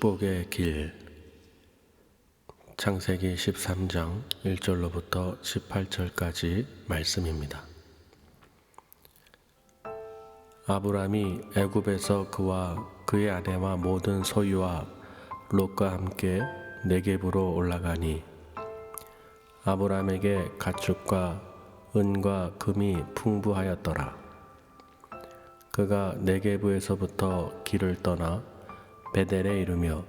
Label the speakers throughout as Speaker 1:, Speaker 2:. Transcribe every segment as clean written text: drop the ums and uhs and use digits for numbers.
Speaker 1: 축복의 길. 창세기 13장 1절로부터 18절까지 말씀입니다. 아브람이 애굽에서 그와 그의 아내와 모든 소유와 롯과 함께 네겝으로 올라가니 아브람에게 가축과 은과 금이 풍부하였더라. 그가 네겝에서부터 길을 떠나 베델에 이르며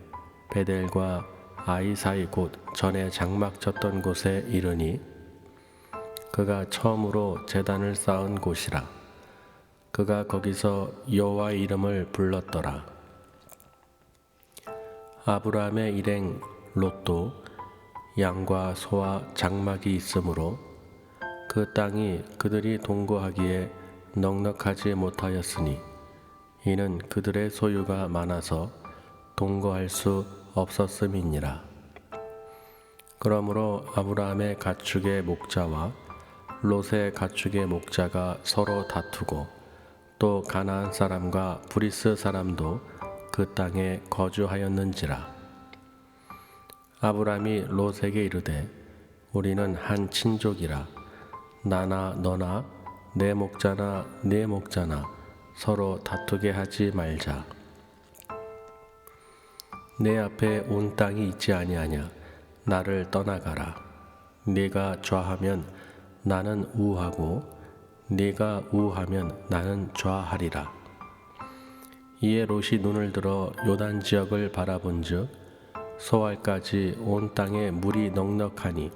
Speaker 1: 베델과 아이 사이 곧 전에 장막 쳤던 곳에 이르니 그가 처음으로 제단을 쌓은 곳이라. 그가 거기서 여호와의 이름을 불렀더라. 아브라함의 일행 롯도 양과 소와 장막이 있으므로 그 땅이 그들이 동거하기에 넉넉하지 못하였으니 이는 그들의 소유가 많아서 동거할 수 없었음이니라. 그러므로 아브라함의 가축의 목자와 롯의 가축의 목자가 서로 다투고 또 가나안 사람과 브리스 사람도 그 땅에 거주하였는지라. 아브라함이 롯에게 이르되 우리는 한 친족이라. 나나 너나 내 목자나 네 목자나 서로 다투게 하지 말자. 내 앞에 온 땅이 있지 아니하냐. 나를 떠나가라. 네가 좌하면 나는 우하고 네가 우하면 나는 좌하리라. 이에 롯이 눈을 들어 요단 지역을 바라본즉 소알까지 온 땅에 물이 넉넉하니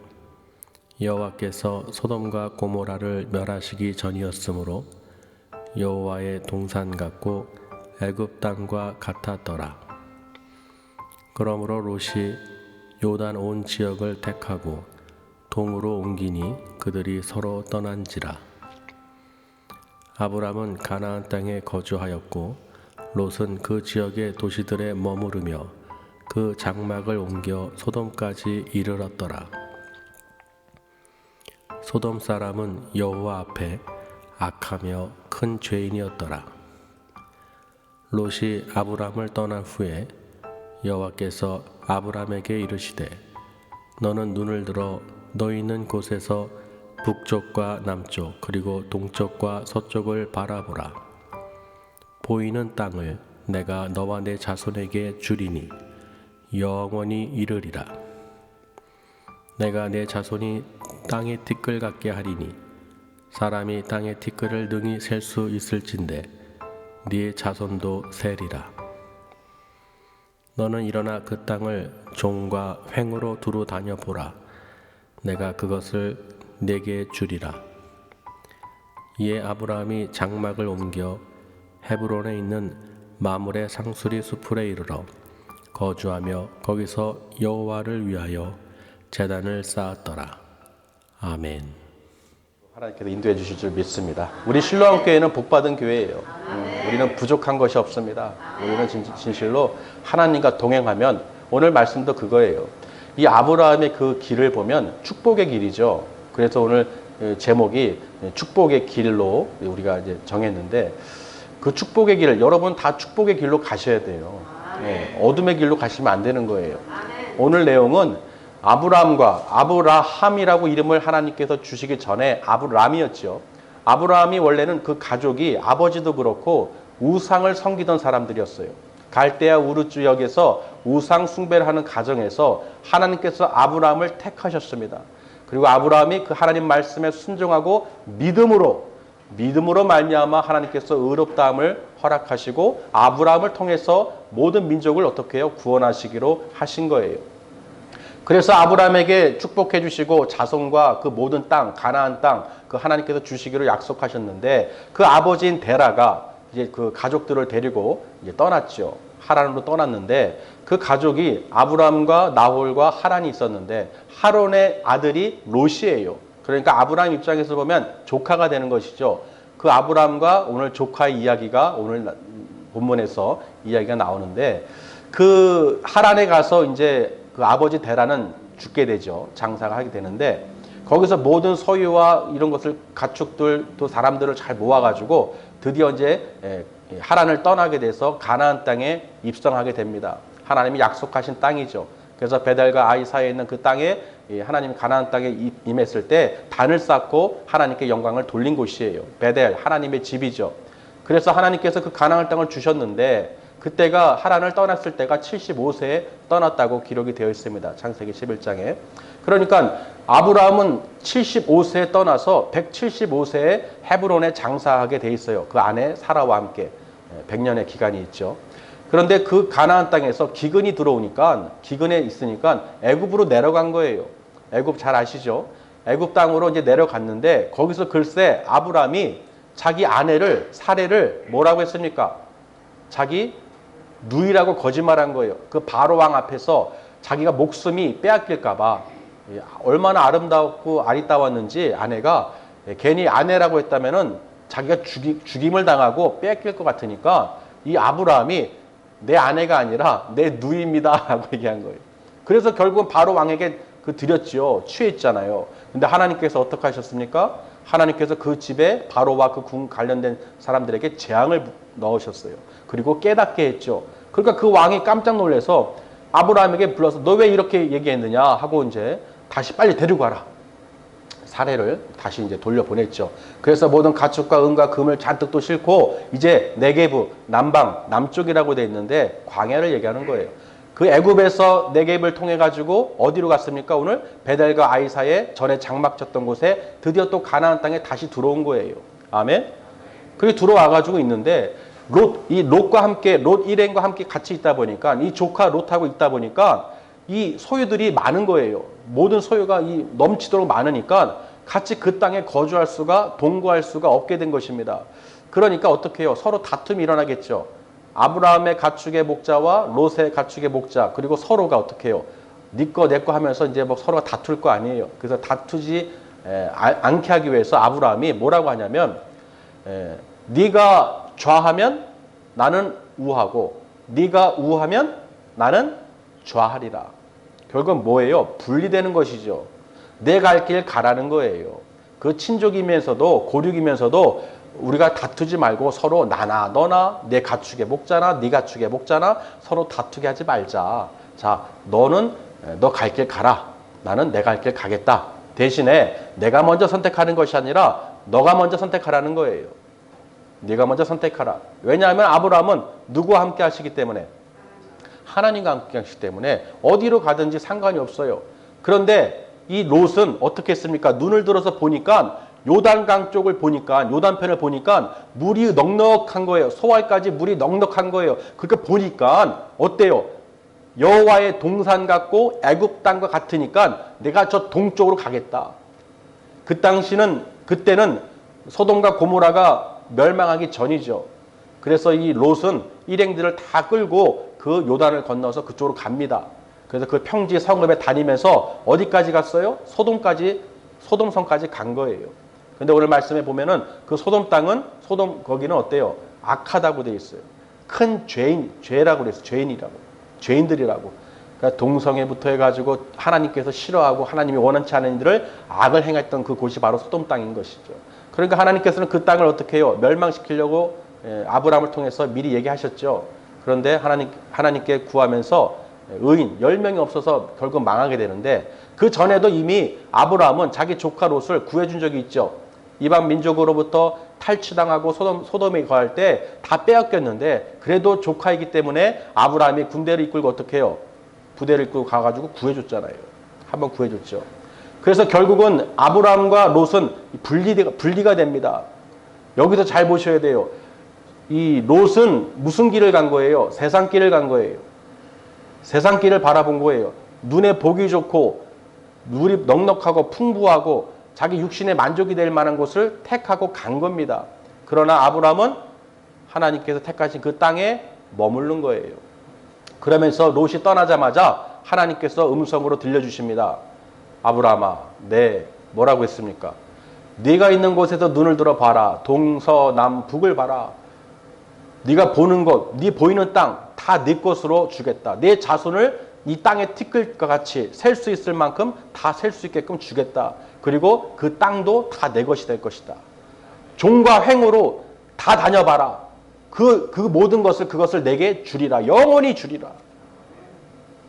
Speaker 1: 여호와께서 소돔과 고모라를 멸하시기 전이었으므로 여호와의 동산 같고 애굽 땅과 같았더라. 그러므로 롯이 요단 온 지역을 택하고 동으로 옮기니 그들이 서로 떠난지라. 아브람은 가나안 땅에 거주하였고 롯은 그 지역의 도시들에 머무르며 그 장막을 옮겨 소돔까지 이르렀더라. 소돔 사람은 여호와 앞에 악하며 큰 죄인이었더라. 롯이 아브람을 떠난 후에 여호와께서 아브람에게 이르시되 너는 눈을 들어 너 있는 곳에서 북쪽과 남쪽 그리고 동쪽과 서쪽을 바라보라. 보이는 땅을 내가 너와 내 자손에게 주리니 영원히 이르리라. 내가 내 자손이 땅의 티끌 같게 하리니 사람이 땅의 티끌을 능히 셀 수 있을진데 네 자손도 세리라. 너는 일어나 그 땅을 종과 횡으로 두루 다녀 보라. 내가 그것을 네게 주리라. 이에 아브라함이 장막을 옮겨 헤브론에 있는 마므레 상수리 수풀에 이르러 거주하며 거기서 여호와를 위하여 제단을 쌓았더라. 아멘.
Speaker 2: 하나님께서 인도해 주실 줄 믿습니다. 우리 실로암 교회는 복받은 교회예요. 우리는 부족한 것이 없습니다. 우리는 진실로 하나님과 동행하면 오늘 말씀도 그거예요. 이 아브라함의 그 길을 보면 축복의 길이죠. 그래서 오늘 제목이 축복의 길로 우리가 이제 정했는데 그 축복의 길을 여러분 다 축복의 길로 가셔야 돼요. 네, 어둠의 길로 가시면 안 되는 거예요. 오늘 내용은 아브라함이라고 이름을 하나님께서 주시기 전에 아브람이었죠. 아브라함이 원래는 그 가족이 아버지도 그렇고 우상을 섬기던 사람들이었어요. 갈대아 우르 지역에서 우상 숭배를 하는 가정에서 하나님께서 아브라함을 택하셨습니다. 그리고 아브라함이 그 하나님 말씀에 순종하고 믿음으로 말미암아 하나님께서 의롭다함을 허락하시고 아브라함을 통해서 모든 민족을 어떻게 해요? 구원하시기로 하신 거예요. 그래서 아브라함에게 축복해 주시고 자손과 그 모든 땅, 가나안 땅, 그 하나님께서 주시기로 약속하셨는데 그 아버지인 데라가 이제 그 가족들을 데리고 이제 떠났죠. 하란으로 떠났는데 그 가족이 아브라함과 나홀과 하란이 있었는데 하란의 아들이 롯이에요. 그러니까 아브라함 입장에서 보면 조카가 되는 것이죠. 그 아브라함과 오늘 조카의 이야기가 오늘 본문에서 이야기가 나오는데 그 하란에 가서 이제 그 아버지 데라는 죽게 되죠. 장사가 하게 되는데 거기서 모든 소유와 이런 것을 가축들 또 사람들을 잘 모아가지고 드디어 이제 하란을 떠나게 돼서 가나안 땅에 입성하게 됩니다. 하나님이 약속하신 땅이죠. 그래서 베델과 아이 사이에 있는 그 땅에 하나님이 가나안 땅에 임했을 때 단을 쌓고 하나님께 영광을 돌린 곳이에요. 베델, 하나님의 집이죠. 그래서 하나님께서 그 가나안 땅을 주셨는데 그때가 하란을 떠났을 때가 75세에 떠났다고 기록이 되어 있습니다. 창세기 11장에. 그러니까 아브라함은 75세에 떠나서 175세에 헤브론에 장사하게 돼 있어요. 그 아내 사라와 함께 100년의 기간이 있죠. 그런데 그 가나안 땅에서 기근이 들어오니까 기근에 있으니까 애굽으로 내려간 거예요. 애굽 잘 아시죠? 애굽 땅으로 이제 내려갔는데 거기서 글쎄 아브라함이 자기 아내를 사레를 뭐라고 했습니까? 자기 누이라고 거짓말한 거예요. 그 바로 왕 앞에서 자기가 목숨이 빼앗길까 봐 얼마나 아름답고 아리따웠는지 아내가 괜히 아내라고 했다면은 자기가 죽임을 당하고 빼앗길 것 같으니까 이 아브라함이 내 아내가 아니라 내 누이입니다 라고 얘기한 거예요. 그래서 결국은 바로 왕에게 드렸지요. 취했잖아요. 근데 하나님께서 어떻게 하셨습니까? 하나님께서 그 집에 바로와 그 궁 관련된 사람들에게 재앙을 넣으셨어요. 그리고 깨닫게 했죠. 그러니까 그 왕이 깜짝 놀라서 아브라함에게 불러서 너 왜 이렇게 얘기했느냐 하고 이제 다시 빨리 데리고 와라. 사례를 다시 이제 돌려보냈죠. 그래서 모든 가축과 은과 금을 잔뜩 또 싣고 이제 네게브 남방 남쪽이라고 돼 있는데 광야를 얘기하는 거예요. 그 애굽에서 네겝을 통해 가지고 어디로 갔습니까? 오늘 베델과 아이 사이에 전에 장막 쳤던 곳에 드디어 또 가나안 땅에 다시 들어온 거예요. 아멘. 그게 들어와 가지고 있는데 롯과 함께 롯 일행과 함께 같이 있다 보니까 이 조카 롯하고 있다 보니까 이 소유들이 많은 거예요. 모든 소유가 넘치도록 많으니까 같이 그 땅에 거주할 수가 동거할 수가 없게 된 것입니다. 그러니까 어떻게 해요? 서로 다툼이 일어나겠죠. 아브라함의 가축의 목자와 롯의 가축의 목자 그리고 서로가 어떻게 해요? 네 거 내 거 하면서 이제 뭐 서로가 다툴 거 아니에요. 그래서 다투지 않게 하기 위해서 아브라함이 뭐라고 하냐면 네가 좌하면 나는 우하고 네가 우하면 나는 좌하리라. 결국은 뭐예요? 분리되는 것이죠. 내 갈 길 가라는 거예요. 그 친족이면서도 고륙이면서도 우리가 다투지 말고 서로 나나 너나 내 가축의 목자나 네 가축의 목자나 서로 다투게 하지 말자. 자, 너는 너 갈 길 가라. 나는 내 갈 길 가겠다. 대신에 내가 먼저 선택하는 것이 아니라 너가 먼저 선택하라는 거예요. 네가 먼저 선택하라. 왜냐하면 아브라함은 누구와 함께 하시기 때문에 하나님과 함께 하시기 때문에 어디로 가든지 상관이 없어요. 그런데 이 롯은 어떻게 했습니까? 눈을 들어서 보니까 요단강 쪽을 보니까 요단편을 보니까 물이 넉넉한 거예요. 소알까지 물이 넉넉한 거예요. 그렇게 보니까 어때요? 여호와의 동산 같고 애굽 땅과 같으니까 내가 저 동쪽으로 가겠다. 그때는 소돔과 고모라가 멸망하기 전이죠. 그래서 이 롯은 일행들을 다 끌고 그 요단을 건너서 그쪽으로 갑니다. 그래서 그 평지 성읍에 다니면서 어디까지 갔어요? 소돔성까지 간 거예요. 근데 오늘 말씀에 보면은 그 소돔 땅은 거기는 어때요? 악하다고 돼 있어요. 큰 죄라고 그랬어요. 죄인들이라고. 그러니까 동성애부터 해가지고 하나님께서 싫어하고 하나님이 원하지 않은 일들을 악을 행했던 그 곳이 바로 소돔 땅인 것이죠. 그러니까 하나님께서는 그 땅을 어떻게 해요? 멸망시키려고 아브라함을 통해서 미리 얘기하셨죠. 그런데 하나님께 구하면서 의인 10명이 없어서 결국 망하게 되는데 그 전에도 이미 아브라함은 자기 조카 롯을 구해준 적이 있죠. 이방 민족으로부터 탈취당하고 소돔에 거할 때 다 빼앗겼는데 그래도 조카이기 때문에 아브라함이 군대를 이끌고 어떻게 해요? 부대를 이끌고 가가지고 구해줬잖아요. 한번 구해줬죠. 그래서 결국은 아브라함과 롯은 분리가 됩니다. 여기서 잘 보셔야 돼요. 이 롯은 무슨 길을 간 거예요? 세상 길을 간 거예요. 세상 길을 바라본 거예요. 눈에 보기 좋고 물이 넉넉하고 풍부하고 자기 육신에 만족이 될 만한 곳을 택하고 간 겁니다. 그러나 아브라함은 하나님께서 택하신 그 땅에 머무른 거예요. 그러면서 롯이 떠나자마자 하나님께서 음성으로 들려주십니다. 아브라함아, 뭐라고 했습니까? 네가 있는 곳에서 눈을 들어 봐라. 동서남북을 봐라. 네가 보는 것, 네 보이는 땅 다 네 것으로 주겠다. 내 자손을 이 땅에 티끌과 같이 셀 수 있을 만큼 다 셀 수 있게끔 주겠다. 그리고 그 땅도 다 내 것이 될 것이다. 종과 횡으로 다 다녀봐라. 그 모든 것을 그것을 내게 주리라. 영원히 주리라.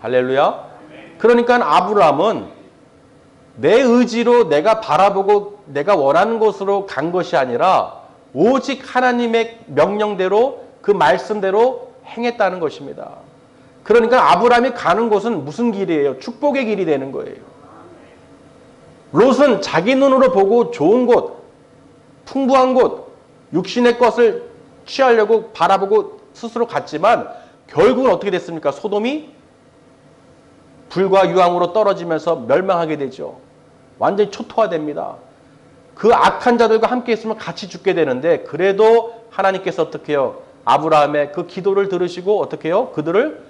Speaker 2: 할렐루야. 그러니까 아브라함은 내 의지로 내가 바라보고 내가 원하는 곳으로 간 것이 아니라 오직 하나님의 명령대로 그 말씀대로 행했다는 것입니다. 그러니까 아브라함이 가는 곳은 무슨 길이에요? 축복의 길이 되는 거예요. 롯은 자기 눈으로 보고 좋은 곳, 풍부한 곳, 육신의 것을 취하려고 바라보고 스스로 갔지만 결국은 어떻게 됐습니까? 소돔이 불과 유황으로 떨어지면서 멸망하게 되죠. 완전히 초토화됩니다. 그 악한 자들과 함께 있으면 같이 죽게 되는데 그래도 하나님께서 어떻게 해요? 아브라함의 그 기도를 들으시고 어떻게 해요? 그들을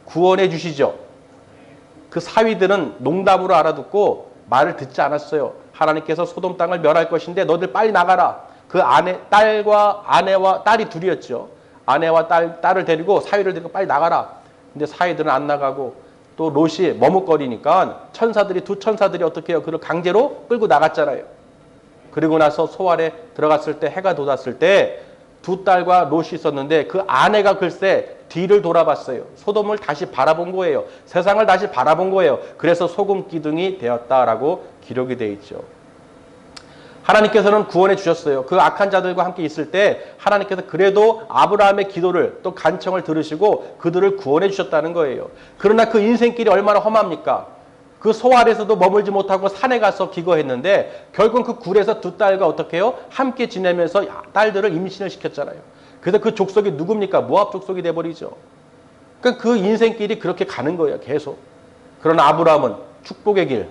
Speaker 2: 구원해 주시죠. 그 사위들은 농담으로 알아듣고 말을 듣지 않았어요. 하나님께서 소돔 땅을 멸할 것인데 너들 빨리 나가라. 그 아내와 딸이 둘이었죠. 아내와 딸을 데리고 사위를 데리고 빨리 나가라. 근데 사위들은 안 나가고 또 롯이 머뭇거리니까 두 천사들이 어떻게 해요? 그를 강제로 끌고 나갔잖아요. 그리고 나서 소알에 들어갔을 때 해가 돋았을 때 두 딸과 롯이 있었는데 그 아내가 글쎄 뒤를 돌아봤어요. 소돔을 다시 바라본 거예요. 세상을 다시 바라본 거예요. 그래서 소금 기둥이 되었다라고 기록이 되어 있죠. 하나님께서는 구원해 주셨어요. 그 악한 자들과 함께 있을 때 하나님께서 그래도 아브라함의 기도를 또 간청을 들으시고 그들을 구원해 주셨다는 거예요. 그러나 그 인생길이 얼마나 험합니까? 그 소알에서도 머물지 못하고 산에 가서 기거했는데 결국 그 굴에서 두 딸과 어떻게 해요? 함께 지내면서 딸들을 임신을 시켰잖아요. 그래서 그 족속이 누굽니까? 모압 족속이 돼버리죠. 그러니까 그 인생길이 그렇게 가는 거예요. 계속. 그러나 아브라함은 축복의 길,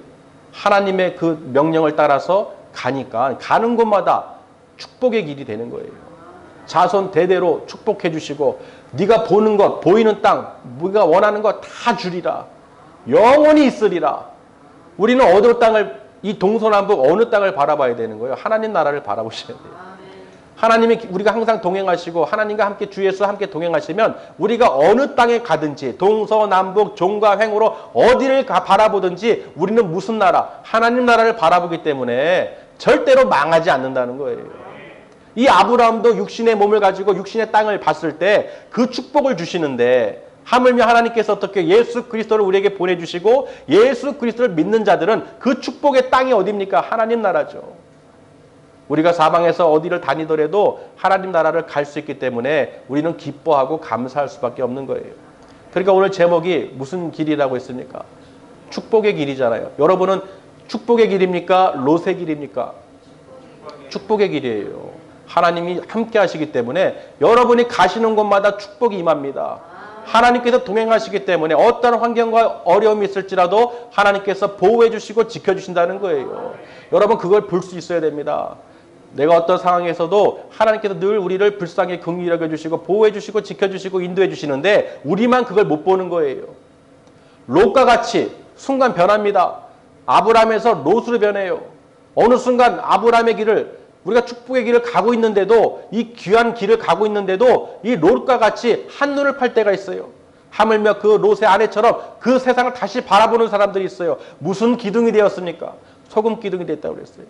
Speaker 2: 하나님의 그 명령을 따라서 가니까 가는 곳마다 축복의 길이 되는 거예요. 자손 대대로 축복해 주시고 네가 보는 것, 보이는 땅, 네가 원하는 것 다 주리라. 영원히 있으리라. 우리는 어느 땅을, 이 동서남북 어느 땅을 바라봐야 되는 거예요? 하나님 나라를 바라보셔야 돼요. 하나님이 우리가 항상 동행하시고 하나님과 함께 주 예수 함께 동행하시면 우리가 어느 땅에 가든지 동서남북 종과 횡으로 어디를 바라보든지 우리는 무슨 나라? 하나님 나라를 바라보기 때문에 절대로 망하지 않는다는 거예요. 이 아브라함도 육신의 몸을 가지고 육신의 땅을 봤을 때 그 축복을 주시는데 하물며 하나님께서 어떻게 예수 그리스도를 우리에게 보내주시고 예수 그리스도를 믿는 자들은 그 축복의 땅이 어디입니까? 하나님 나라죠. 우리가 사방에서 어디를 다니더라도 하나님 나라를 갈 수 있기 때문에 우리는 기뻐하고 감사할 수밖에 없는 거예요. 그러니까 오늘 제목이 무슨 길이라고 했습니까? 축복의 길이잖아요. 여러분은 축복의 길입니까? 롯의 길입니까? 축복의 길이에요. 하나님이 함께 하시기 때문에 여러분이 가시는 곳마다 축복이 임합니다. 하나님께서 동행하시기 때문에 어떤 환경과 어려움이 있을지라도 하나님께서 보호해 주시고 지켜주신다는 거예요. 여러분 그걸 볼 수 있어야 됩니다. 내가 어떤 상황에서도 하나님께서 늘 우리를 불쌍히 긍휼히 여겨주시고 보호해 주시고 지켜주시고 인도해 주시는데 우리만 그걸 못 보는 거예요. 롯과 같이 순간 변합니다. 아브라함에서 롯으로 변해요. 어느 순간 아브라함의 길을 우리가 축복의 길을 가고 있는데도 이 귀한 길을 가고 있는데도 이 롯과 같이 한눈을 팔 때가 있어요. 하물며 그 롯의 아내처럼 그 세상을 다시 바라보는 사람들이 있어요. 무슨 기둥이 되었습니까? 소금 기둥이 됐다고 그랬어요.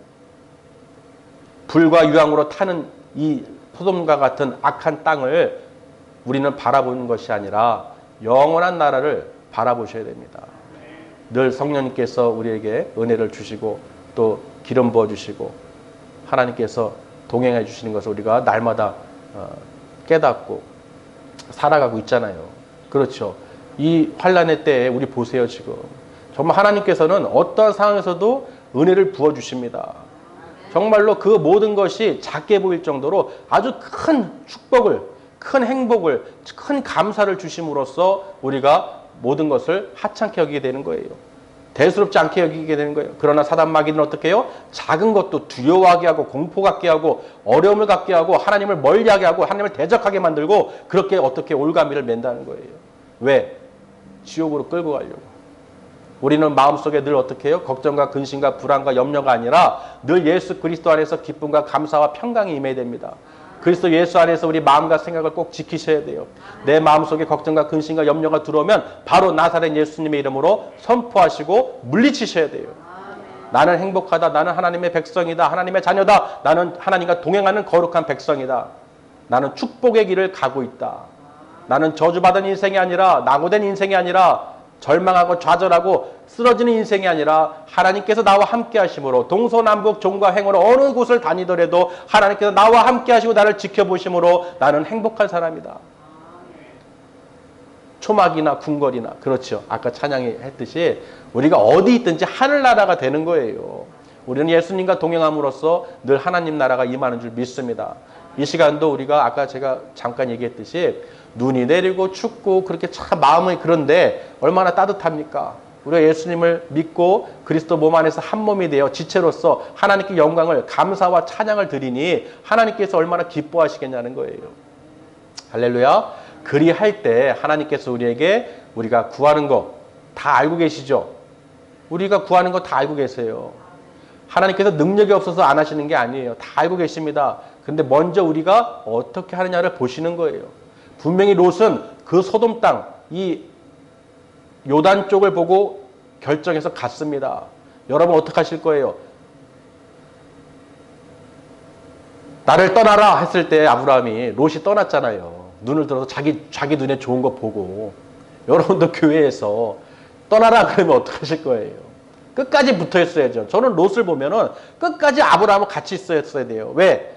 Speaker 2: 불과 유황으로 타는 이 소돔과 같은 악한 땅을 우리는 바라보는 것이 아니라 영원한 나라를 바라보셔야 됩니다. 늘 성령님께서 우리에게 은혜를 주시고 또 기름 부어주시고 하나님께서 동행해 주시는 것을 우리가 날마다 깨닫고 살아가고 있잖아요. 그렇죠. 이 환난의 때에 우리 보세요. 지금 정말 하나님께서는 어떠한 상황에서도 은혜를 부어주십니다. 정말로 그 모든 것이 작게 보일 정도로 아주 큰 축복을, 큰 행복을, 큰 감사를 주심으로써 우리가 모든 것을 하찮게 여기게 되는 거예요. 대수롭지 않게 여기게 되는 거예요. 그러나 사단 마귀는 어떻게 해요? 작은 것도 두려워하게 하고 공포 갖게 하고 어려움을 갖게 하고 하나님을 멀리하게 하고 하나님을 대적하게 만들고 그렇게 어떻게 올가미를 맨다는 거예요. 왜? 지옥으로 끌고 가려고. 우리는 마음속에 늘 어떻게 해요? 걱정과 근심과 불안과 염려가 아니라 늘 예수 그리스도 안에서 기쁨과 감사와 평강이 임해야 됩니다. 그리스도 예수 안에서 우리 마음과 생각을 꼭 지키셔야 돼요. 내 마음속에 걱정과 근심과 염려가 들어오면 바로 나사렛 예수님의 이름으로 선포하시고 물리치셔야 돼요. 나는 행복하다. 나는 하나님의 백성이다. 하나님의 자녀다. 나는 하나님과 동행하는 거룩한 백성이다. 나는 축복의 길을 가고 있다. 나는 저주받은 인생이 아니라 낙오된 인생이 아니라 절망하고 좌절하고 쓰러지는 인생이 아니라 하나님께서 나와 함께 하심으로 동서남북 종과 행으로 어느 곳을 다니더라도 하나님께서 나와 함께 하시고 나를 지켜보심으로 나는 행복한 사람이다. 초막이나 궁궐이나 그렇죠. 아까 찬양이 했듯이 우리가 어디 있든지 하늘나라가 되는 거예요. 우리는 예수님과 동행함으로써 늘 하나님 나라가 임하는 줄 믿습니다. 이 시간도 우리가 아까 제가 잠깐 얘기했듯이 눈이 내리고 춥고 그렇게 참 마음이 그런데 얼마나 따뜻합니까? 우리가 예수님을 믿고 그리스도 몸 안에서 한 몸이 되어 지체로서 하나님께 영광을 감사와 찬양을 드리니 하나님께서 얼마나 기뻐하시겠냐는 거예요. 할렐루야. 그리할 때 하나님께서 우리에게 우리가 구하는 거 다 알고 계시죠? 우리가 구하는 거 다 알고 계세요. 하나님께서 능력이 없어서 안 하시는 게 아니에요. 다 알고 계십니다. 근데 먼저 우리가 어떻게 하느냐를 보시는 거예요. 분명히 롯은 그 소돔 땅, 이 요단 쪽을 보고 결정해서 갔습니다. 여러분 어떻게 하실 거예요? 나를 떠나라 했을 때 아브라함이 롯이 떠났잖아요. 눈을 들어서 자기 눈에 좋은 거 보고. 여러분도 교회에서 떠나라 그러면 어떻게 하실 거예요? 끝까지 붙어 있어야죠. 저는 롯을 보면은 끝까지 아브라함과 같이 있어야 돼요. 왜?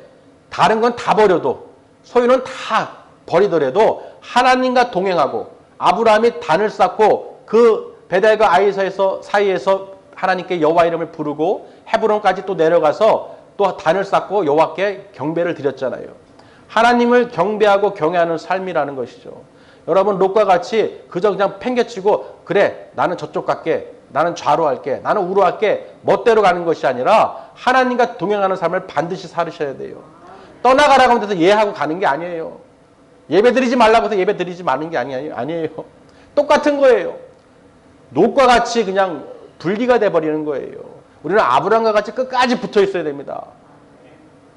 Speaker 2: 다른 건 다 버려도 소유는 다 버리더라도 하나님과 동행하고 아브라함이 단을 쌓고 그 베델과 아이사에서 사이에서 하나님께 여호와 이름을 부르고 헤브론까지 또 내려가서 또 단을 쌓고 여호와께 경배를 드렸잖아요. 하나님을 경배하고 경외하는 삶이라는 것이죠. 여러분 롯과 같이 그저 그냥 팽개치고 그래 나는 저쪽 갈게 나는 좌로 할게 나는 우로 할게 멋대로 가는 것이 아니라 하나님과 동행하는 삶을 반드시 살으셔야 돼요. 떠나가라고 하면 돼서 예하고 가는 게 아니에요. 예배 드리지 말라고 해서 예배 드리지 마는 게 아니에요. 똑같은 거예요. 롯과 같이 그냥 분리가 돼버리는 거예요. 우리는 아브라함과 같이 끝까지 붙어 있어야 됩니다.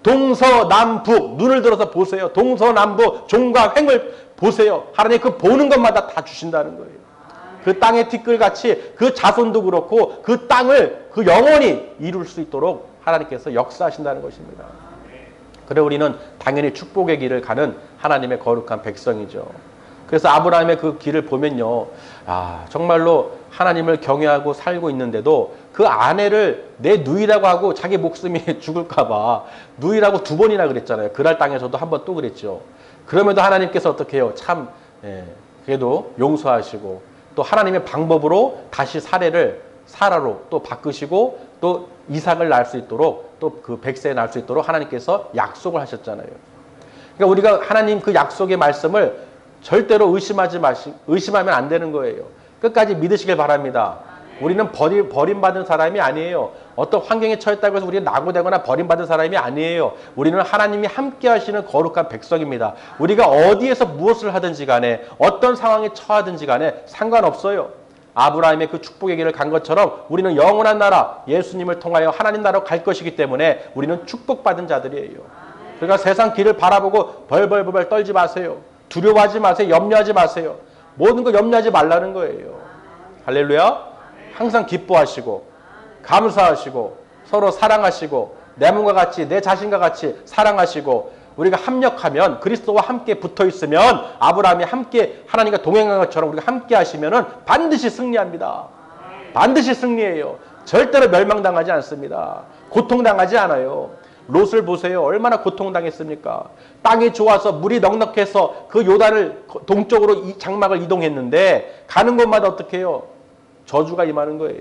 Speaker 2: 동서남북 눈을 들어서 보세요. 동서남북 종과 횡을 보세요. 하나님 그 보는 것마다 다 주신다는 거예요. 그 땅의 티끌같이 그 자손도 그렇고 그 땅을 그 영원히 이룰 수 있도록 하나님께서 역사하신다는 것입니다. 그래 우리는 당연히 축복의 길을 가는 하나님의 거룩한 백성이죠. 그래서 아브라함의 그 길을 보면요. 아, 정말로 하나님을 경외하고 살고 있는데도 그 아내를 내 누이라고 하고 자기 목숨이 죽을까 봐 누이라고 2번이나 그랬잖아요. 그랄 땅에서도 한 번 또 그랬죠. 그럼에도 하나님께서 어떻게 해요? 참 그래도 용서하시고 또 하나님의 방법으로 다시 사라로 또 바꾸시고 또 이삭을 낳을 수 있도록 또 그 100세에 낳을 수 있도록 하나님께서 약속을 하셨잖아요. 그러니까 우리가 하나님 그 약속의 말씀을 절대로 의심하면 안 되는 거예요. 끝까지 믿으시길 바랍니다. 우리는 버림받은 사람이 아니에요. 어떤 환경에 처했다고 해서 우리가 낙오되거나 버림받은 사람이 아니에요. 우리는 하나님이 함께 하시는 거룩한 백성입니다. 우리가 어디에서 무엇을 하든지 간에 어떤 상황에 처하든지 간에 상관없어요. 아브라함의 그 축복의 길을 간 것처럼 우리는 영원한 나라 예수님을 통하여 하나님 나라로 갈 것이기 때문에 우리는 축복받은 자들이에요. 그러니까 세상 길을 바라보고 벌벌벌 떨지 마세요. 두려워하지 마세요. 염려하지 마세요. 모든 거 염려하지 말라는 거예요. 할렐루야. 항상 기뻐하시고 감사하시고 서로 사랑하시고 내 몸과 같이 내 자신과 같이 사랑하시고 우리가 합력하면 그리스도와 함께 붙어 있으면 아브라함이 함께 하나님과 동행한 것처럼 우리가 함께 하시면은 반드시 승리합니다. 반드시 승리해요. 절대로 멸망당하지 않습니다. 고통당하지 않아요. 롯을 보세요. 얼마나 고통당했습니까? 땅이 좋아서 물이 넉넉해서 그 요단을 동쪽으로 장막을 이동했는데 가는 곳마다 어떻게 해요? 저주가 임하는 거예요.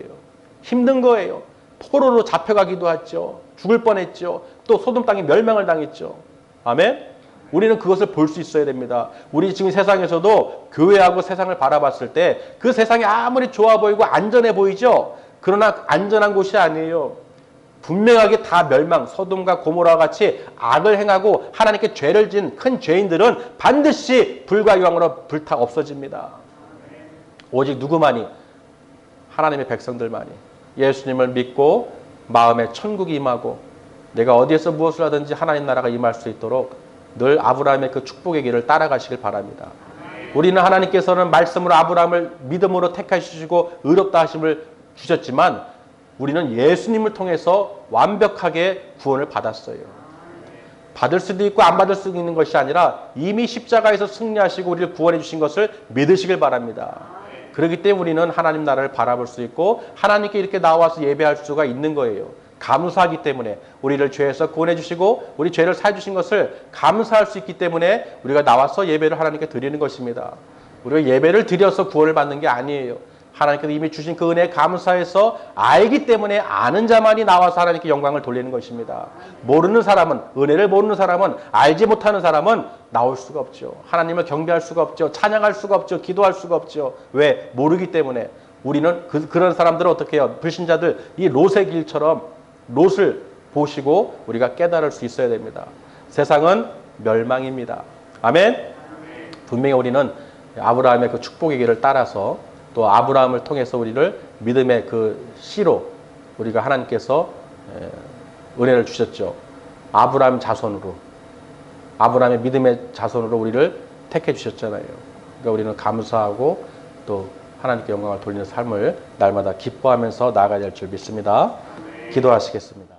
Speaker 2: 힘든 거예요. 포로로 잡혀가기도 했죠. 죽을 뻔했죠. 또 소돔 땅이 멸망을 당했죠. 아멘? 우리는 그것을 볼 수 있어야 됩니다. 우리 지금 세상에서도 교회하고 세상을 바라봤을 때 그 세상이 아무리 좋아 보이고 안전해 보이죠? 그러나 안전한 곳이 아니에요. 분명하게 다 멸망, 소돔과 고모라와 같이 악을 행하고 하나님께 죄를 진 큰 죄인들은 반드시 불과 유황으로 불타 없어집니다. 오직 누구만이? 하나님의 백성들만이 예수님을 믿고 마음에 천국이 임하고 내가 어디에서 무엇을 하든지 하나님 나라가 임할 수 있도록 늘 아브라함의 그 축복의 길을 따라가시길 바랍니다. 우리는 하나님께서는 말씀으로 아브라함을 믿음으로 택하시고 의롭다 하심을 주셨지만 우리는 예수님을 통해서 완벽하게 구원을 받았어요. 받을 수도 있고 안 받을 수도 있는 것이 아니라 이미 십자가에서 승리하시고 우리를 구원해 주신 것을 믿으시길 바랍니다. 그렇기 때문에 우리는 하나님 나라를 바라볼 수 있고 하나님께 이렇게 나와서 예배할 수가 있는 거예요. 감사하기 때문에 우리를 죄에서 구원해 주시고 우리 죄를 사해 주신 것을 감사할 수 있기 때문에 우리가 나와서 예배를 하나님께 드리는 것입니다. 우리가 예배를 드려서 구원을 받는 게 아니에요. 하나님께서 이미 주신 그 은혜에 감사해서 알기 때문에 아는 자만이 나와서 하나님께 영광을 돌리는 것입니다. 모르는 사람은, 은혜를 모르는 사람은, 알지 못하는 사람은 나올 수가 없죠. 하나님을 경배할 수가 없죠. 찬양할 수가 없죠. 기도할 수가 없죠. 왜? 모르기 때문에. 우리는 그런 사람들은 어떻게 해요? 불신자들 이 롯의 길처럼 롯을 보시고 우리가 깨달을 수 있어야 됩니다. 세상은 멸망입니다. 아멘? 분명히 우리는 아브라함의 그 축복의 길을 따라서 또 아브라함을 통해서 우리를 믿음의 그 씨로 우리가 하나님께서 은혜를 주셨죠. 아브라함 자손으로, 아브라함의 믿음의 자손으로 우리를 택해 주셨잖아요. 그러니까 우리는 감사하고 또 하나님께 영광을 돌리는 삶을 날마다 기뻐하면서 나아가야 될 줄 믿습니다. 기도하시겠습니다.